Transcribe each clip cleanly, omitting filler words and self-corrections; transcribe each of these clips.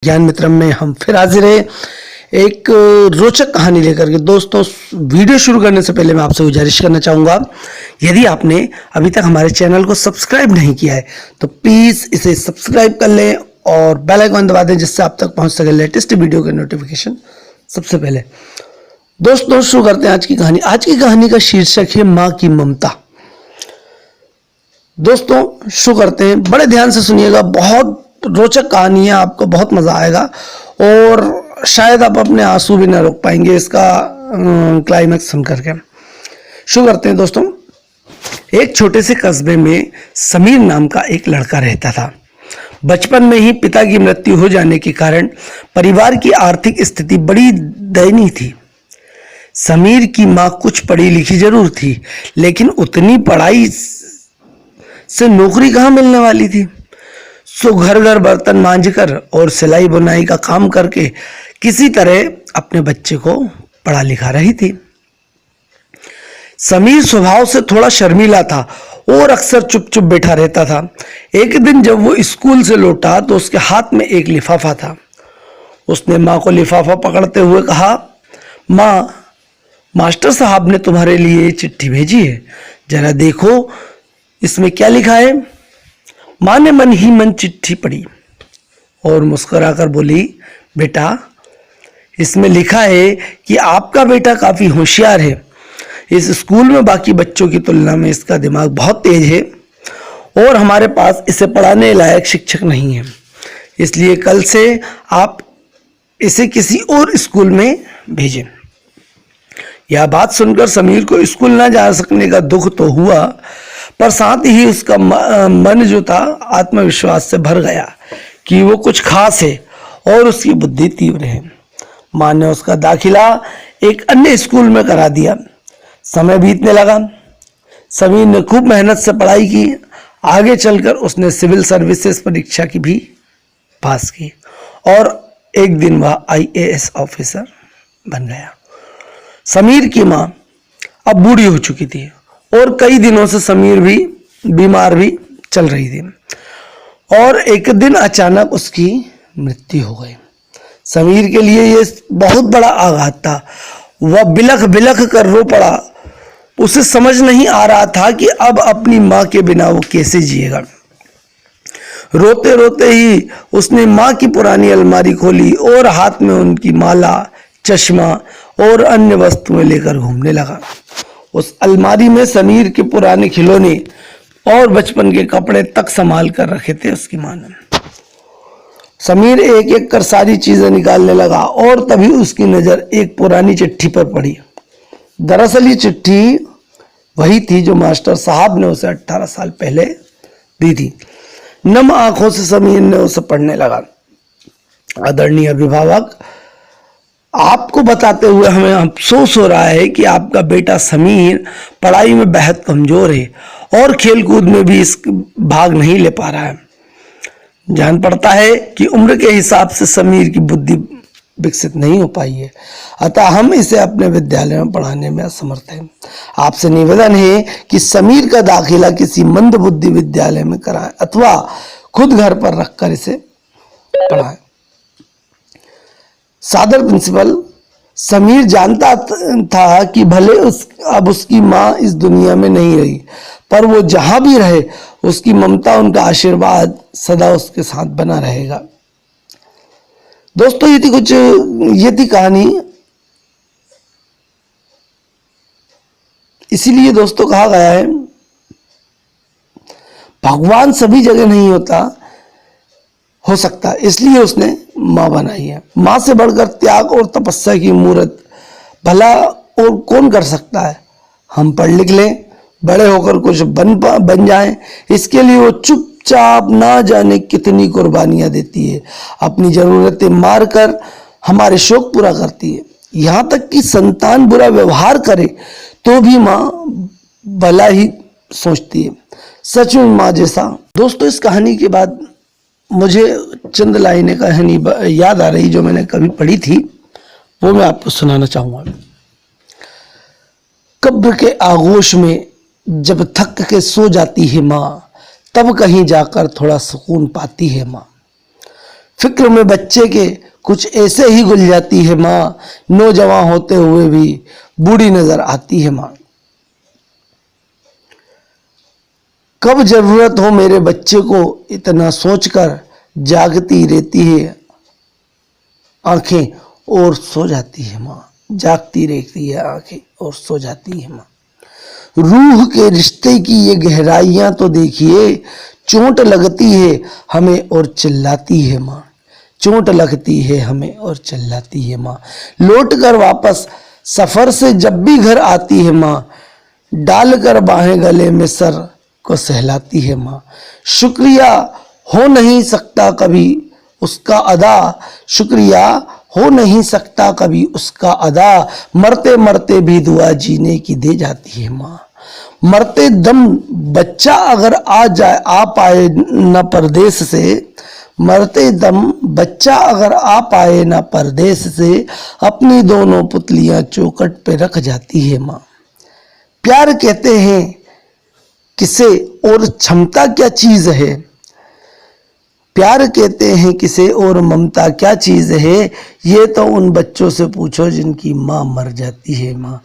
ज्ञान मित्रम में हम फिर हाजिर है एक रोचक कहानी लेकर के। दोस्तों, वीडियो शुरू करने से पहले मैं आपसे गुजारिश करना चाहूँगा, यदि आपने अभी तक हमारे चैनल को सब्सक्राइब नहीं किया है तो प्लीज़ इसे सब्सक्राइब कर लें और बेल आइकन दबा दें, जिससे आप तक पहुँच सके लेटेस्ट वीडियो के नोटिफिकेशन सबसे पहले। दोस्तों, शुरू करते हैं आज की कहानी। आज की कहानी का शीर्षक है माँ की ममता। दोस्तों, शुरू करते हैं। बड़े ध्यान से सुनिएगा, बहुत रोचक कहानी है, आपको बहुत मजा आएगा और शायद आप अपने आंसू भी ना रोक पाएंगे इसका क्लाइमैक्स सुन करके। शुरू करते हैं दोस्तों। एक छोटे से कस्बे में समीर नाम का एक लड़का रहता था। बचपन में ही पिता की मृत्यु हो जाने के कारण परिवार की आर्थिक स्थिति बड़ी दयनीय थी। समीर की माँ कुछ पढ़ी लिखी जरूर थी, लेकिन उतनी पढ़ाई से नौकरी कहाँ मिलने वाली थी। सो घर घर बर्तन मांझकर और सिलाई बुनाई का काम करके किसी तरह अपने बच्चे को पढ़ा लिखा रही थी। समीर स्वभाव से थोड़ा शर्मीला था और अक्सर चुप चुप बैठा रहता था। एक दिन जब वो स्कूल से लौटा तो उसके हाथ में एक लिफाफा था। उसने माँ को लिफाफा पकड़ते हुए कहा, माँ, मास्टर साहब ने तुम्हारे लिए चिट्ठी भेजी है, जरा देखो इसमें क्या लिखा है। माँ ने मन ही मन चिट्ठी पढ़ी और मुस्कुराकर बोली, बेटा, इसमें लिखा है कि आपका बेटा काफी होशियार है। इस स्कूल में बाकी बच्चों की तुलना में इसका दिमाग बहुत तेज है और हमारे पास इसे पढ़ाने लायक शिक्षक नहीं है, इसलिए कल से आप इसे किसी और स्कूल में भेजें। यह बात सुनकर समीर को स्कूल न जा सकने का दुख तो हुआ, पर साथ ही उसका मन जो था आत्मविश्वास से भर गया कि वो कुछ खास है और उसकी बुद्धि तीव्र है। माँ ने उसका दाखिला एक अन्य स्कूल में करा दिया। समय बीतने लगा। समीर ने खूब मेहनत से पढ़ाई की। आगे चलकर उसने सिविल सर्विसेज परीक्षा की भी पास की और एक दिन वह IAS ऑफिसर बन गया। समीर की माँ अब बूढ़ी हो चुकी थी और कई दिनों से समीर भी बीमार भी चल रही थी और एक दिन अचानक उसकी मृत्यु हो गई। समीर के लिए यह बहुत बड़ा आघात था। वह बिलख बिलख कर रो पड़ा। उसे समझ नहीं आ रहा था कि अब अपनी माँ के बिना वो कैसे जिएगा। रोते रोते ही उसने माँ की पुरानी अलमारी खोली और हाथ में उनकी माला, चश्मा और अन्य वस्तुएं लेकर घूमने लगा। उस अलमारी में समीर के पुराने खिलौने और बचपन के कपड़े तक संभाल कर रखे थे उसकी मां ने। समीर एक एक कर सारी चीजें निकालने लगा और तभी उसकी नजर एक पुरानी चिट्ठी पर पड़ी। दरअसल ये चिट्ठी वही थी जो मास्टर साहब ने उसे 18 साल पहले दी थी। नम आंखों से समीर ने उसे पढ़ने लगा। आदरणीय अभिभावक, आपको बताते हुए हमें अफसोस हो रहा है कि आपका बेटा समीर पढ़ाई में बेहद कमजोर है और खेलकूद में भी इस भाग नहीं ले पा रहा है। जान पड़ता है कि उम्र के हिसाब से समीर की बुद्धि विकसित नहीं हो पाई है, अतः हम इसे अपने विद्यालय में पढ़ाने में असमर्थ हैं। आपसे निवेदन है कि समीर का दाखिला किसी मंद बुद्धि विद्यालय में कराएं अथवा खुद घर पर रखकर इसे पढ़ाएं। सादर प्रिंसिपल। समीर जानता था कि भले अब उसकी माँ इस दुनिया में नहीं रही, पर वो जहां भी रहे उसकी ममता, उनका आशीर्वाद सदा उसके साथ बना रहेगा। दोस्तों, ये थी कहानी। इसीलिए दोस्तों कहा गया है, भगवान सभी जगह नहीं हो सकता, इसलिए उसने माँ बनाई है। माँ से बढ़कर त्याग और तपस्या की मूर्त भला और कौन कर सकता है। हम पढ़ लिख लें, बड़े होकर कुछ बन जाएं, इसके लिए वो चुपचाप ना जाने कितनी कुर्बानियां देती है। अपनी जरूरतें मार कर हमारे शौक पूरा करती है। यहाँ तक कि संतान बुरा व्यवहार करे तो भी माँ भला ही सोचती है। सच में माँ जैसा। दोस्तों, इस कहानी के बाद मुझे चंद लाइनें कहानी याद आ रही जो मैंने कभी पढ़ी थी, वो मैं आपको सुनाना चाहूंगा। कब्र के आगोश में जब थक के सो जाती है माँ, तब कहीं जाकर थोड़ा सुकून पाती है माँ। फिक्र में बच्चे के कुछ ऐसे ही गुल जाती है माँ, नौजवान होते हुए भी बूढ़ी नजर आती है माँ। कब जरूरत हो मेरे बच्चे को इतना सोचकर जागती रहती है आंखें और सो जाती है माँ, जागती रहती है आंखें और सो जाती है माँ। रूह के रिश्ते की ये गहराइयां तो देखिए, चोट लगती है हमें और चिल्लाती है माँ, चोट लगती है हमें और चिल्लाती है माँ। लौट कर वापस सफर से जब भी घर आती है माँ, डालकर बाहें गले में सर को सहलाती है माँ। शुक्रिया हो नहीं सकता कभी उसका अदा, शुक्रिया हो नहीं सकता कभी उसका अदा, मरते मरते भी दुआ जीने की दे जाती है माँ। मरते दम बच्चा अगर आ पाए न परदेश से, मरते दम बच्चा अगर आ पाए न परदेश से, अपनी दोनों पुतलियां चौखट पे रख जाती है माँ। प्यार कहते हैं किसे और क्षमता क्या चीज है, प्यार कहते हैं किसे और ममता क्या चीज है, ये तो उन बच्चों से पूछो जिनकी माँ मर जाती है माँ,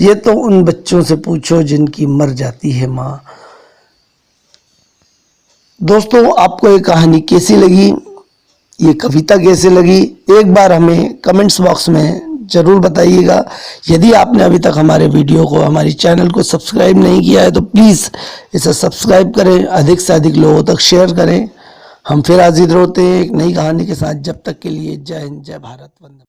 ये तो उन बच्चों से पूछो जिनकी मर जाती है माँ। दोस्तों, आपको ये कहानी कैसी लगी, ये कविता कैसी लगी, एक बार हमें कमेंट्स बॉक्स में जरूर बताइएगा। यदि आपने अभी तक हमारे वीडियो को, हमारी चैनल को सब्सक्राइब नहीं किया है तो प्लीज़ इसे सब्सक्राइब करें, अधिक से अधिक लोगों तक शेयर करें। हम फिर हाजिर होते हैं एक नई कहानी के साथ। जब तक के लिए जय हिंद, जय भारत, वंदे।